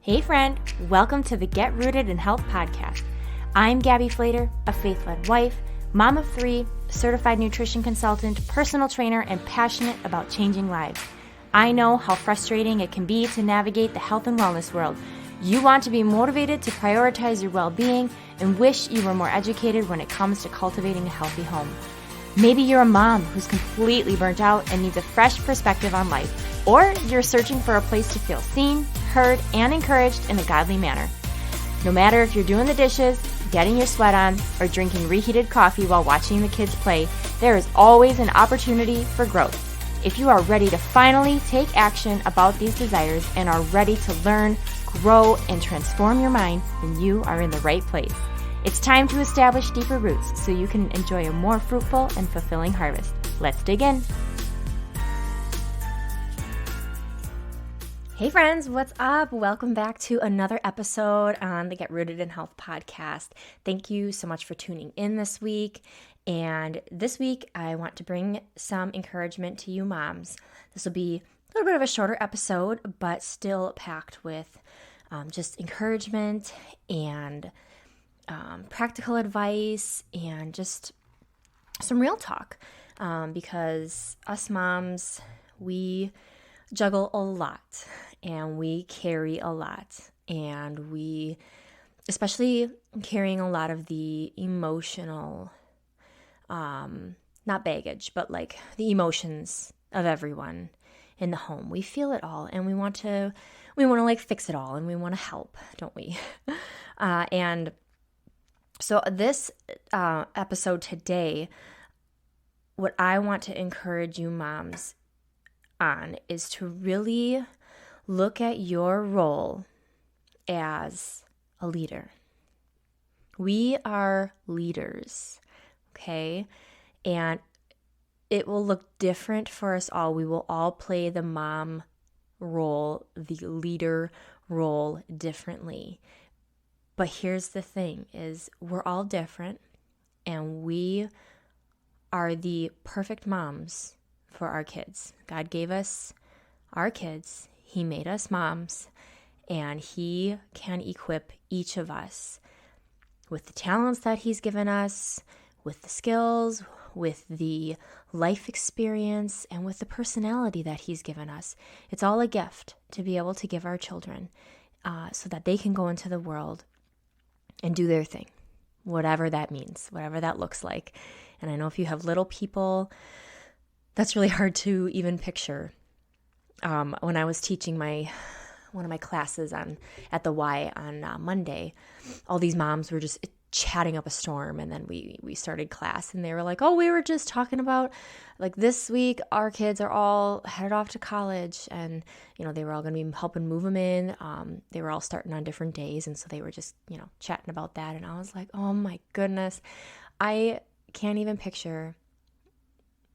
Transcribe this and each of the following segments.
Hey friend, welcome to the Get Rooted in Health podcast. I'm Gabby Flater, a faith-led wife, mom of 3, certified nutrition consultant, personal trainer, and passionate about changing lives. I know how frustrating it can be to navigate the health and wellness world. You want to be motivated to prioritize your well-being and wish you were more educated when it comes to cultivating a healthy home. Maybe you're a mom who's completely burnt out and needs a fresh perspective on life, or you're searching for a place to feel seen, heard, and encouraged in a godly manner. No matter if you're doing the dishes, getting your sweat on, or drinking reheated coffee while watching the kids play, there is always an opportunity for growth. If you are ready to finally take action about these desires and are ready to learn, grow, and transform your mind, then you are in the right place. It's time to establish deeper roots so you can enjoy a more fruitful and fulfilling harvest. Let's dig in. Hey friends, what's up? Welcome back to another episode on the Get Rooted in Health podcast. Thank you so much for tuning in this week. And this week, I want to bring some encouragement to you moms. This will be a little bit of a shorter episode, but still packed with just encouragement and practical advice and just some real talk. Because us moms, we juggle a lot and we carry a lot, and we, especially carrying a lot of the emotional, not baggage, but like the emotions of everyone in the home. We feel it all, and we want to like fix it all, and we want to help, don't we? And so this episode today, what I want to encourage you moms on is to really look at your role as a leader. We are leaders, okay? And it will look different for us all. We will all play the mom role, the leader role differently. But here's the thing is we're all different, and we are the perfect moms for our kids. God gave us our kids. He made us moms, and He can equip each of us with the talents that He's given us, with the skills, with the life experience, and with the personality that He's given us. It's all a gift to be able to give our children so that they can go into the world and do their thing, whatever that means, whatever that looks like. And I know if you have little people, that's really hard to even picture. When I was teaching one of my classes at the Y on Monday, all these moms were just chatting up a storm, and then we started class, and they were like, "Oh, we were just talking about like this week our kids are all headed off to college, and they were all going to be helping move them in. They were all starting on different days, and so they were just chatting about that." And I was like, "Oh my goodness, I can't even picture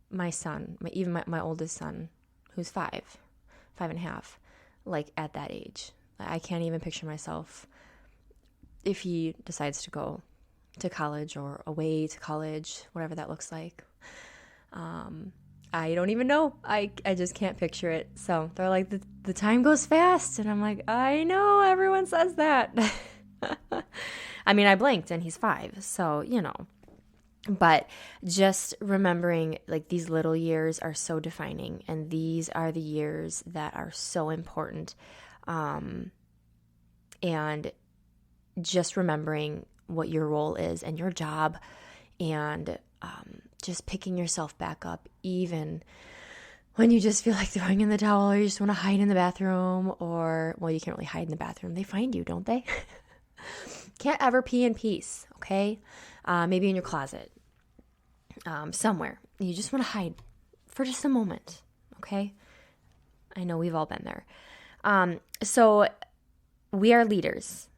my son, my oldest son, who's 5.5, like at that age. I can't even picture myself if he decides to go to college or away to college, whatever that looks like. I don't even know. I just can't picture it. So they're like, the time goes fast. And I'm like, I know, everyone says that. I mean, I blinked and he's 5. So, But just remembering like these little years are so defining, and these are the years that are so important. And just remembering what your role is and your job, and just picking yourself back up even when you just feel like throwing in the towel, or you just want to hide in the bathroom, or, well, you can't really hide in the bathroom. They find you, don't they? Can't ever pee in peace, okay? Maybe in your closet, somewhere. You just want to hide for just a moment, okay? I know we've all been there. So we are leaders,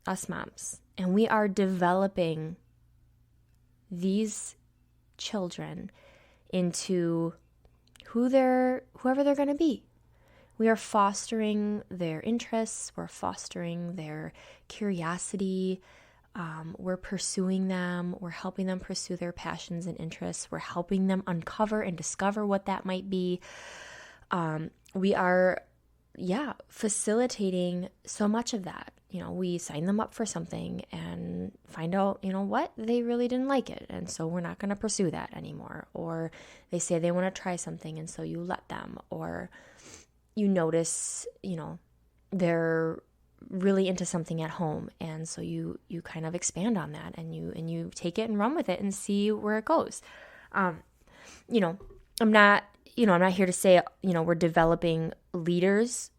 us moms, and we are developing these children into whoever they're going to be. We are fostering their interests. We're fostering their curiosity. We're pursuing them. We're helping them pursue their passions and interests. We're helping them uncover and discover what that might be. We are facilitating so much of that. We sign them up for something and find out, what, they really didn't like it. And so we're not going to pursue that anymore. Or they say they want to try something, and so you let them. Or you notice, they're really into something at home. And so you kind of expand on that, and you take it and run with it and see where it goes. I'm not here to say, we're developing leaders.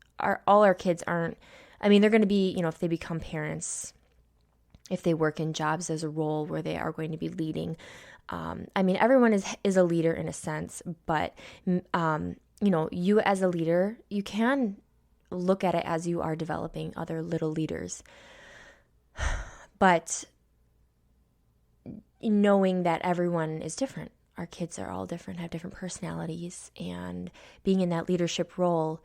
All our kids aren't. They're going to be, if they become parents, if they work in jobs as a role where they are going to be leading. Everyone is a leader in a sense, but, you as a leader, you can look at it as you are developing other little leaders. But knowing that everyone is different, our kids are all different, have different personalities, and being in that leadership role,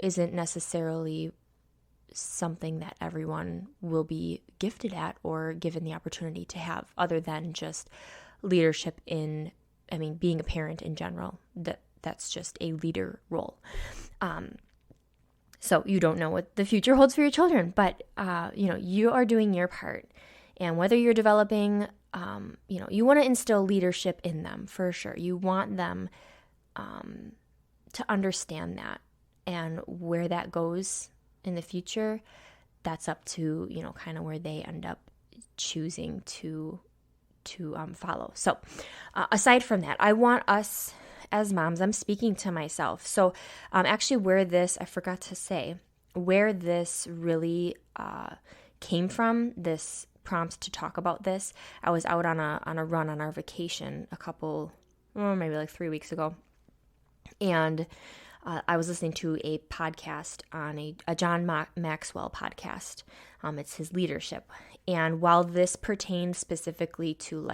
isn't necessarily something that everyone will be gifted at or given the opportunity to have, other than just leadership in, being a parent in general. That's just a leader role. So you don't know what the future holds for your children, but, you are doing your part. And whether you're developing, you want to instill leadership in them for sure. You want them to understand that. And where that goes in the future, that's up to, kind of where they end up choosing to follow. So aside from that, I want us as moms, I'm speaking to myself. So actually I forgot to say, where this really came from, this prompt to talk about this. I was out on a run on our vacation maybe like 3 weeks ago. And I was listening to a podcast on a John Maxwell podcast. It's his leadership. And while this pertains specifically to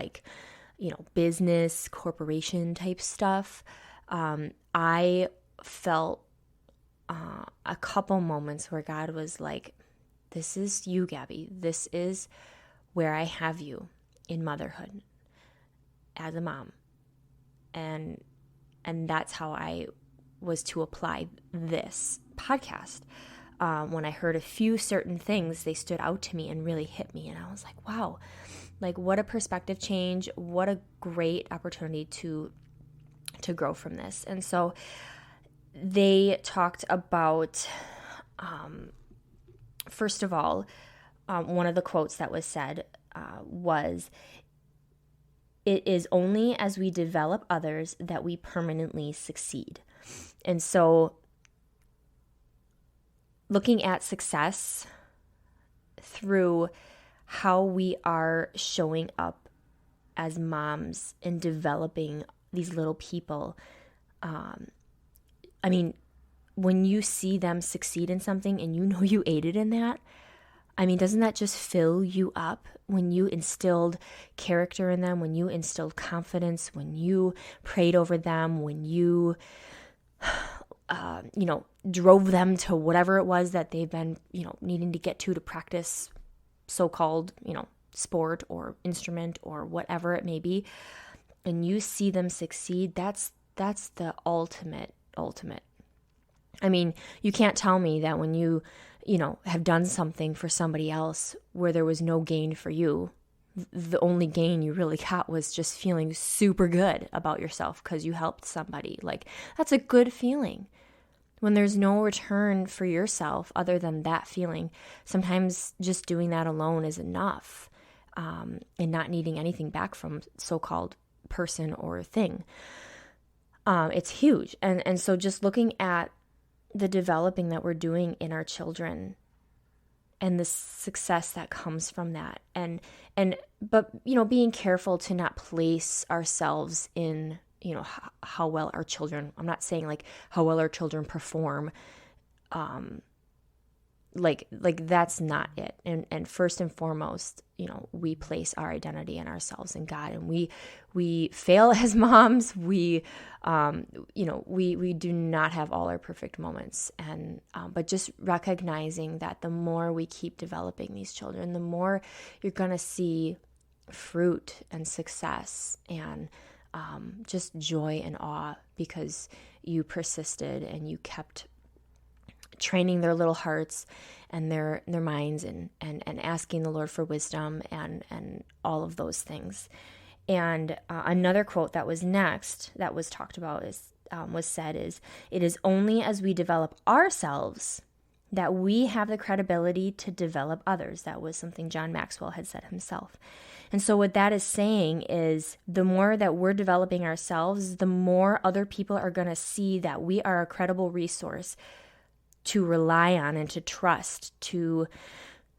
business, corporation type stuff, I felt a couple moments where God was like, this is you, Gabby. This is where I have you in motherhood as a mom. And that's how I was to apply this podcast. When I heard a few certain things, they stood out to me and really hit me. And I was like, wow, what a perspective change. What a great opportunity to grow from this. And so they talked about, first of all, one of the quotes that was said was, "It is only as we develop others that we permanently succeed." And so looking at success through how we are showing up as moms and developing these little people, when you see them succeed in something and you aided in that, doesn't that just fill you up? When you instilled character in them, when you instilled confidence, when you prayed over them, when you drove them to whatever it was that they've been, needing to get to practice so-called, sport or instrument or whatever it may be, and you see them succeed, that's the ultimate. You can't tell me that when you have done something for somebody else where there was no gain for you, the only gain you really got was just feeling super good about yourself because you helped somebody. That's a good feeling. When there's no return for yourself other than that feeling, sometimes just doing that alone is enough, and not needing anything back from so-called person or thing. It's huge. And so just looking at the developing that we're doing in our children and the success that comes from that. But being careful to not place ourselves in, how well our children, I'm not saying how well our children perform, that's not it. And first and foremost, we place our identity in ourselves in God, and we fail as moms. We do not have all our perfect moments, and but just recognizing that the more we keep developing these children, the more you're gonna see fruit and success and just joy and awe, because you persisted and you kept training their little hearts and their minds and asking the Lord for wisdom and all of those things. And another quote that was next that was talked about was said is, "It is only as we develop ourselves that we have the credibility to develop others." That was something John Maxwell had said himself. And so what that is saying is the more that we're developing ourselves, the more other people are going to see that we are a credible resource to rely on and to trust, to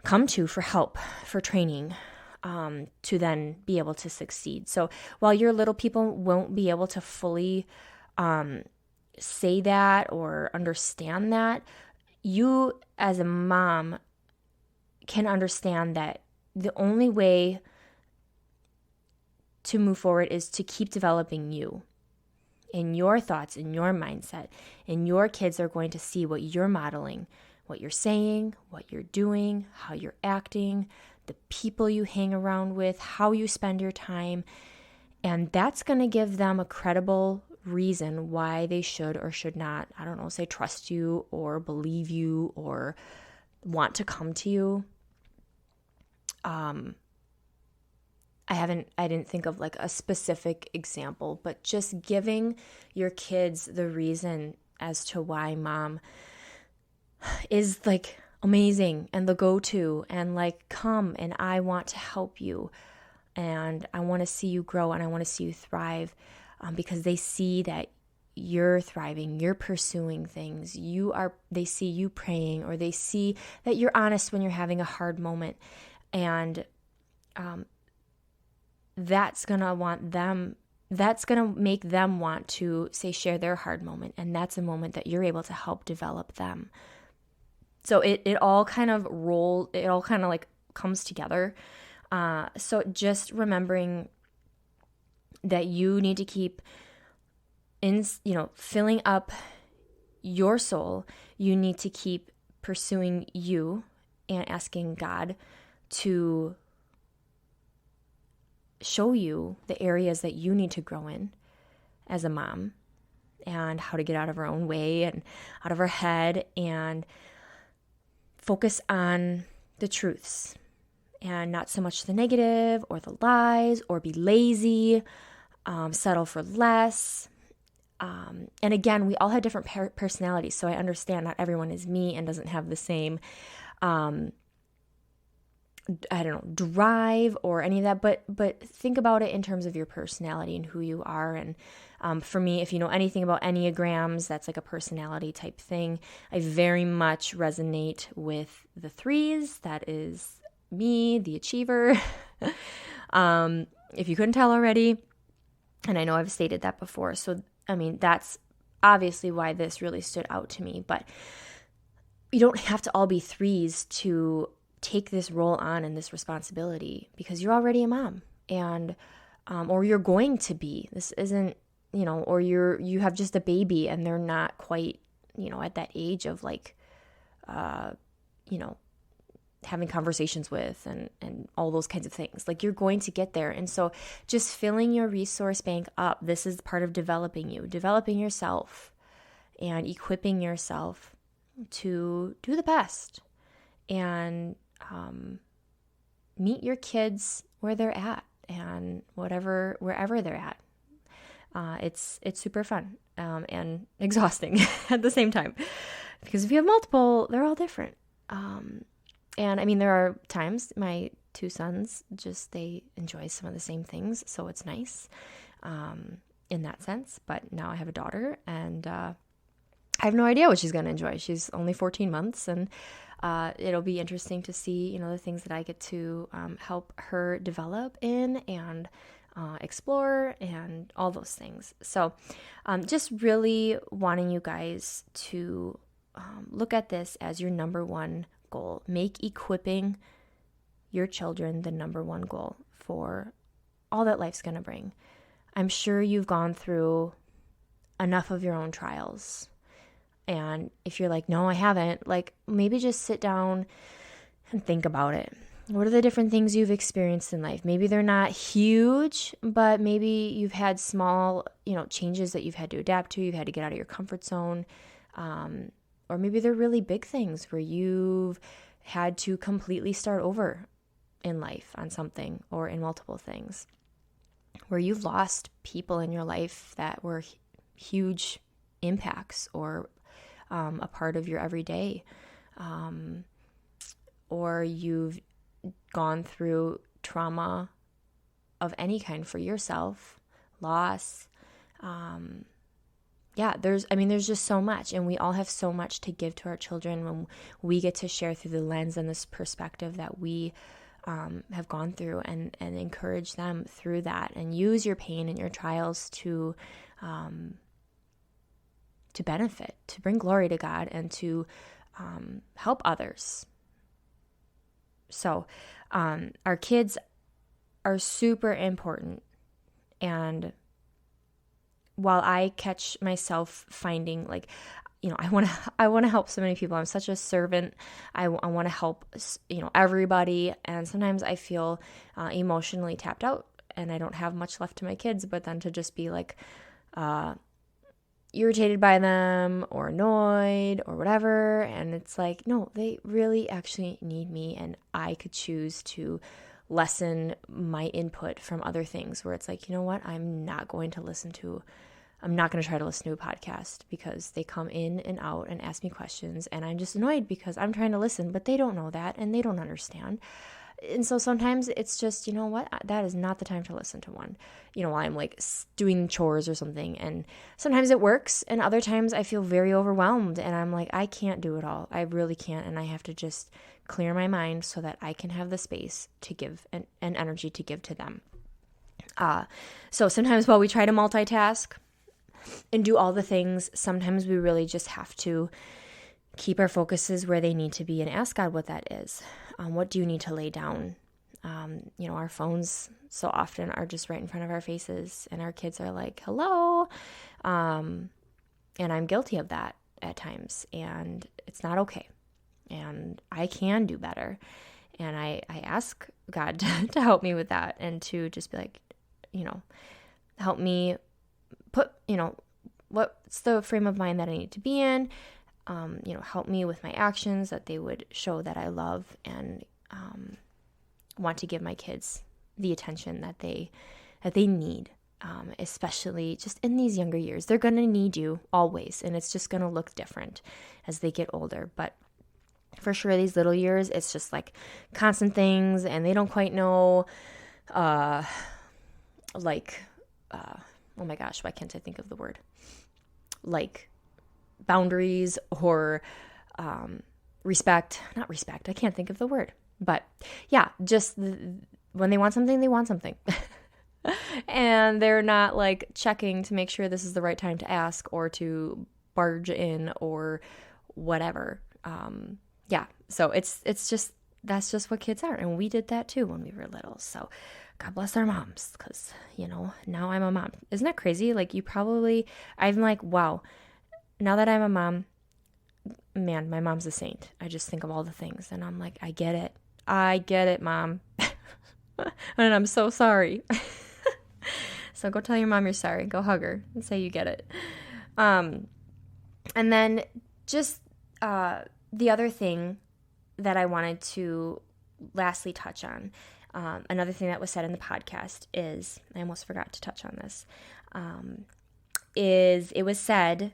come to for help, for training, to then be able to succeed. So while your little people won't be able to fully say that or understand that, you as a mom can understand that the only way to move forward is to keep developing you in your thoughts, in your mindset, and your kids are going to see what you're modeling, what you're saying, what you're doing, how you're acting, the people you hang around with, how you spend your time, and that's going to give them a credible reason why they should or should not, I don't know, say trust you or believe you or want to come to you. I didn't think of like a specific example, but just giving your kids the reason as to why mom is like amazing and the go-to and like, come and I want to help you and I want to see you grow and I want to see you thrive, because they see that you're thriving, you're pursuing things, they see you praying, or they see that you're honest when you're having a hard moment. And that's going to make them want to share their hard moment. And that's a moment that you're able to help develop them. So it all kind of like comes together. So just remembering that you need to keep filling up your soul. You need to keep pursuing you and asking God to show you the areas that you need to grow in as a mom and how to get out of our own way and out of our head and focus on the truths and not so much the negative or the lies or be lazy, settle for less. And again, we all have different personalities, so I understand not everyone is me and doesn't have the same drive or any of that, but think about it in terms of your personality and who you are. And for me, if you know anything about Enneagrams, that's like a personality type thing. I very much resonate with the 3s. That is me, the achiever. If you couldn't tell already, and I know I've stated that before. So, I mean, that's obviously why this really stood out to me, but you don't have to all be 3s to take this role on and this responsibility, because you're already a mom and or you're going to be. This isn't, or you have just a baby and they're not quite, at that age of like having conversations with and all those kinds of things. Like, you're going to get there. And so just filling your resource bank up, this is part of developing yourself and equipping yourself to do the best and meet your kids where they're at and wherever they're at. It's super fun and exhausting at the same time, because if you have multiple, they're all different. And I mean, there are times my 2 sons they enjoy some of the same things, so it's nice in that sense. But now I have a daughter, and I have no idea what she's going to enjoy. She's only 14 months, and it'll be interesting to see, the things that I get to help her develop in and explore and all those things. So just really wanting you guys to look at this as your number one goal. Make equipping your children the number one goal for all that life's going to bring. I'm sure you've gone through enough of your own trials. And if you're like, no, I haven't, like, maybe just sit down and think about it. What are the different things you've experienced in life? Maybe they're not huge, but maybe you've had small, changes that you've had to adapt to. You've had to get out of your comfort zone. Or maybe they're really big things where you've had to completely start over in life on something or in multiple things, where you've lost people in your life that were huge impacts or a part of your everyday, or you've gone through trauma of any kind for yourself, loss. There's just so much, and we all have so much to give to our children when we get to share through the lens and this perspective that we have gone through, and encourage them through that, and use your pain and your trials to benefit, to bring glory to God, and to help others. So our kids are super important, and while I catch myself finding I want to help so many people. I'm such a servant. I want to help everybody, and sometimes I feel emotionally tapped out, and I don't have much left to my kids. But then to just be irritated by them or annoyed or whatever, and it's like, no, they really actually need me, and I could choose to lessen my input from other things where it's like, you know what, I'm not going to try to listen to a podcast because they come in and out and ask me questions, and I'm just annoyed because I'm trying to listen, but they don't know that and they don't understand. And so sometimes it's just, you know what, that is not the time to listen to one, while I'm doing chores or something. And sometimes it works, and other times I feel very overwhelmed, and I'm like, I can't do it all. I really can't. And I have to just clear my mind so that I can have the space to give and energy to give to them. So sometimes while we try to multitask and do all the things, sometimes we really just have to keep our focuses where they need to be and ask God what that is. What do you need to lay down? Our phones so often are just right in front of our faces, and our kids are like, hello. And I'm guilty of that at times, and it's not okay. And I can do better. And I ask God to help me with that, and to just be like, help me put, what's the frame of mind that I need to be in? Help me with my actions, that they would show that I love and want to give my kids the attention that they need, especially just in these younger years. They're going to need you always, and it's just going to look different as they get older. But for sure, these little years, it's just constant things, and they don't quite know, oh my gosh, why can't I think of the word? Boundaries or not respect. I can't think of the word. But yeah, just when they want something, they want something. And they're not checking to make sure this is the right time to ask or to barge in or whatever. So it's just, that's just what kids are. And we did that too when we were little. So God bless our moms, because, now I'm a mom. Isn't that crazy? I'm like, wow, now that I'm a mom, man, my mom's a saint. I just think of all the things, and I'm like, I get it, Mom. And I'm so sorry. So go tell your mom you're sorry. Go hug her and say you get it. And then just the other thing that I wanted to lastly touch on, another thing that was said in the podcast is, I almost forgot to touch on this, is it was said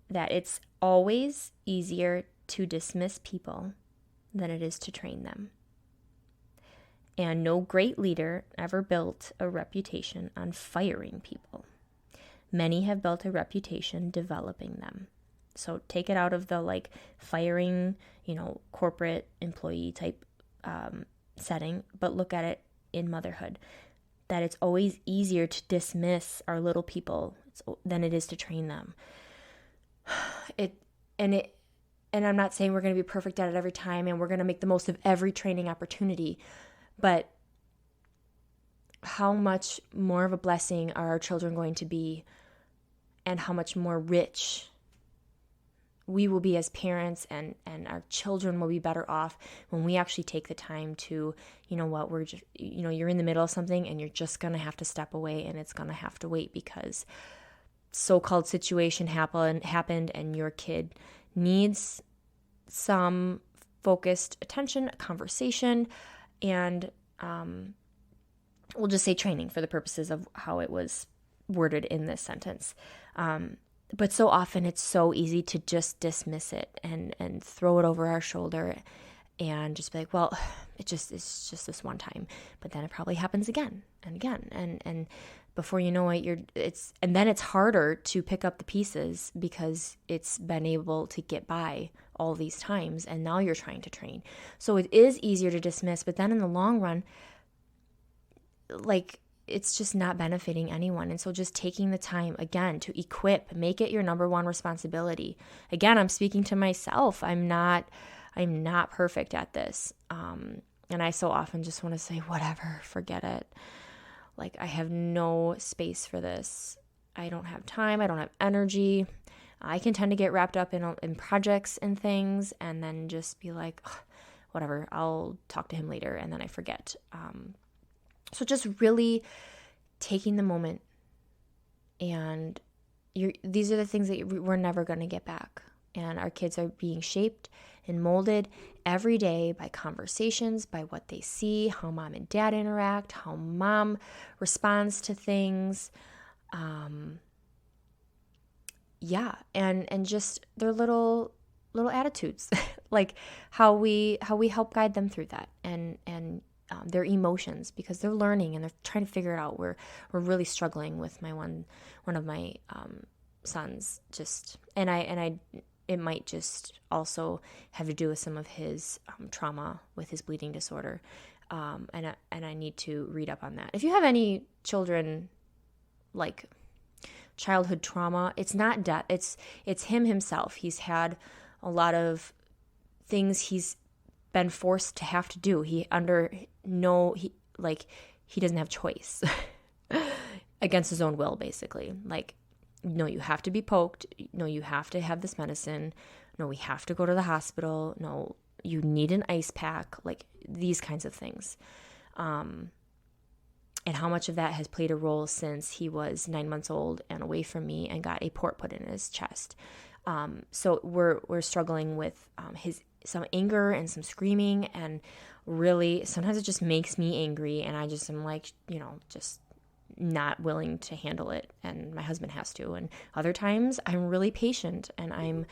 that it's always easier to dismiss people than it is to train them. And no great leader ever built a reputation on firing people. Many have built a reputation developing them. So take it out of the firing, corporate employee type setting, but look at it in motherhood. That it's always easier to dismiss our little people than it is to train them. And I'm not saying we're going to be perfect at it every time, and we're going to make the most of every training opportunity, but how much more of a blessing are our children going to be, and how much more rich we will be as parents, and our children will be better off when we actually take the time to, you know what, we're just, you know, you're in the middle of something and you're just going to have to step away, and it's going to have to wait because so-called situation happened and your kid needs some focused attention, a conversation, and we'll just say training for the purposes of how it was worded in this sentence. But so often it's so easy to just dismiss it and throw it over our shoulder and just be like, well, it's just this one time. But then it probably happens again and again. And before you know it, and then it's harder to pick up the pieces because it's been able to get by all these times, and now you're trying to train. So it is easier to dismiss, but then in the long run, like, it's just not benefiting anyone. And so just taking the time, again, to equip, make it your number one responsibility. Again, I'm speaking to myself. I'm not perfect at this. And I so often just want to say, whatever, forget it. Like, I have no space for this. I don't have time. I don't have energy. I can tend to get wrapped up in projects and things and then just be like, whatever, I'll talk to him later, and then I forget. So just really taking the moment, and these are the things that we're never going to get back. And our kids are being shaped and molded every day by conversations, by what they see, how mom and dad interact, how mom responds to things. And just their little attitudes, like how we help guide them through that, and their emotions, because they're learning and they're trying to figure it out. We're really struggling with my one of my sons, it might just also have to do with some of his trauma with his bleeding disorder, and I need to read up on that. If you have any children, like childhood trauma, it's not death, it's him himself. He's had a lot of things he's been forced to have to do. He doesn't have choice against his own will, basically. Like, no, you have to be poked. No, you have to have this medicine. No, we have to go to the hospital. No, you need an ice pack. Like, these kinds of things. And how much of that has played a role since he was 9 months old and away from me and got a port put in his chest. So we're struggling with some anger and some screaming, and really sometimes it just makes me angry, and I just am like, just not willing to handle it, and my husband has to. And other times I'm really patient and I'm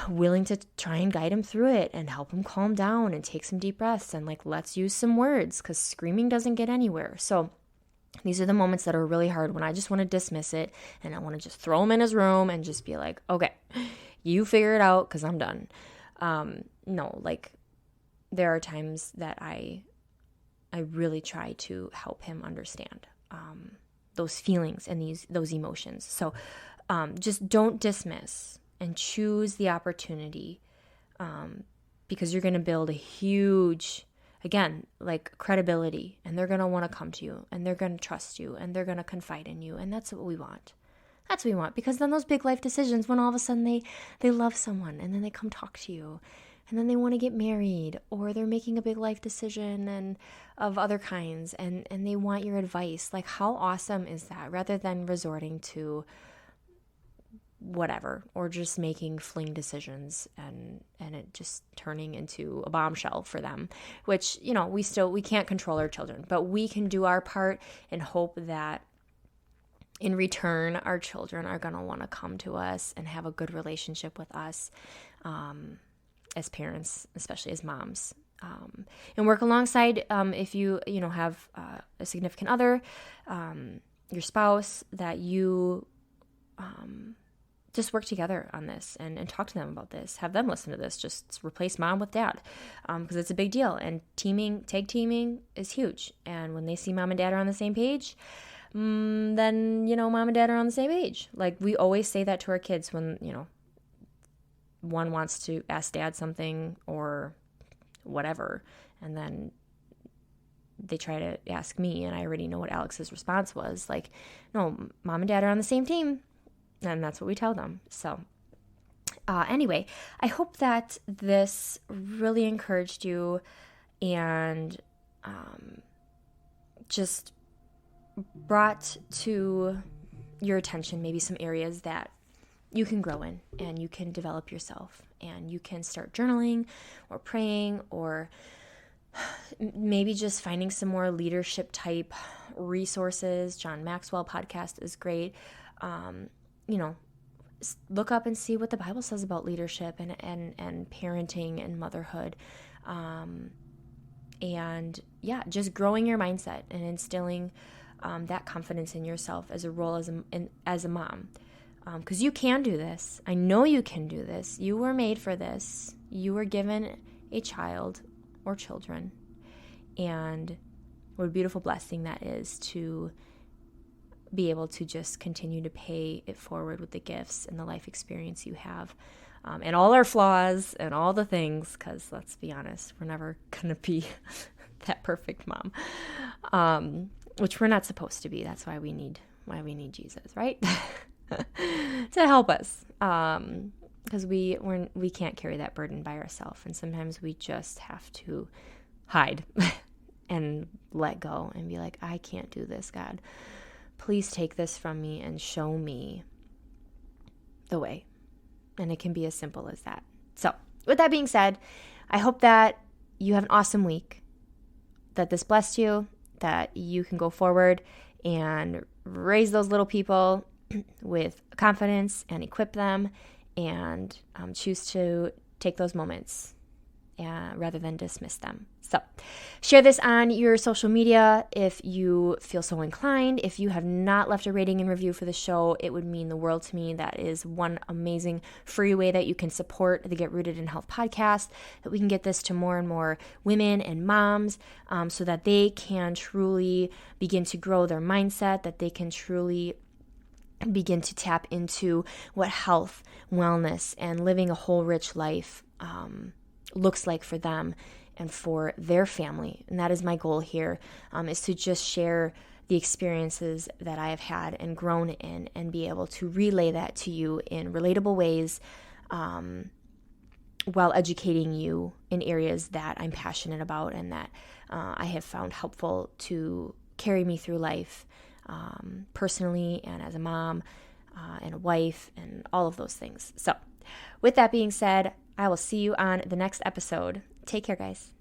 willing to try and guide him through it and help him calm down and take some deep breaths and let's use some words, because screaming doesn't get anywhere. So these are the moments that are really hard, when I just want to dismiss it and I want to just throw him in his room and just be like, okay, you figure it out, because I'm done. There are times that I really try to help him understand those feelings and those emotions. So just don't dismiss and choose the opportunity, because you're going to build a huge, again, credibility, and they're going to want to come to you, and they're going to trust you, and they're going to confide in you, and that's what we want. That's what we want, because then those big life decisions, when all of a sudden they love someone, and then they come talk to you, and then they want to get married, or they're making a big life decision and of other kinds, and they want your advice. Like, how awesome is that? Rather than resorting to whatever, or just making fling decisions and it just turning into a bombshell for them, which, we can't control our children, but we can do our part and hope that in return, our children are going to want to come to us and have a good relationship with us, as parents, especially as moms, and work alongside, if you have a significant other, your spouse, that you just work together on this and talk to them about this. Have them listen to this. Just replace mom with dad, because it's a big deal. And tag teaming is huge. And when they see mom and dad are on the same page, then, mom and dad are on the same page. Like, we always say that to our kids when, one wants to ask dad something or whatever, and then they try to ask me, and I already know what Alex's response was. No, mom and dad are on the same team. And that's what we tell them. So Anyway, I hope that this really encouraged you and just brought to your attention maybe some areas that you can grow in and you can develop yourself, and you can start journaling or praying, or maybe just finding some more leadership type resources. John Maxwell podcast is great. Look up and see what the Bible says about leadership and parenting and motherhood. Just growing your mindset and instilling that confidence in yourself as a role as a mom. Because you can do this. I know you can do this. You were made for this. You were given a child or children. And what a beautiful blessing that is to be able to just continue to pay it forward with the gifts and the life experience you have. And all our flaws and all the things, because let's be honest, we're never going to be that perfect mom, which we're not supposed to be. That's why we need Jesus, right? To help us, because we can't carry that burden by ourselves, and sometimes we just have to hide and let go and be like, I can't do this, God. Please take this from me and show me the way. And it can be as simple as that. So, with that being said, I hope that you have an awesome week, that this blessed you, that you can go forward and raise those little people with confidence and equip them, and choose to take those moments rather than dismiss them. So share this on your social media if you feel so inclined. If you have not left a rating and review for the show, it would mean the world to me. That is one amazing free way that you can support the Get Rooted in Health podcast, that we can get this to more and more women and moms, so that they can truly begin to grow their mindset, that they can truly begin to tap into what health, wellness, and living a whole, rich life looks like for them and for their family. And that is my goal here, is to just share the experiences that I have had and grown in, and be able to relay that to you in relatable ways, while educating you in areas that I'm passionate about and that I have found helpful to carry me through life, personally and as a mom and a wife and all of those things. So with that being said, I will see you on the next episode. Take care, guys.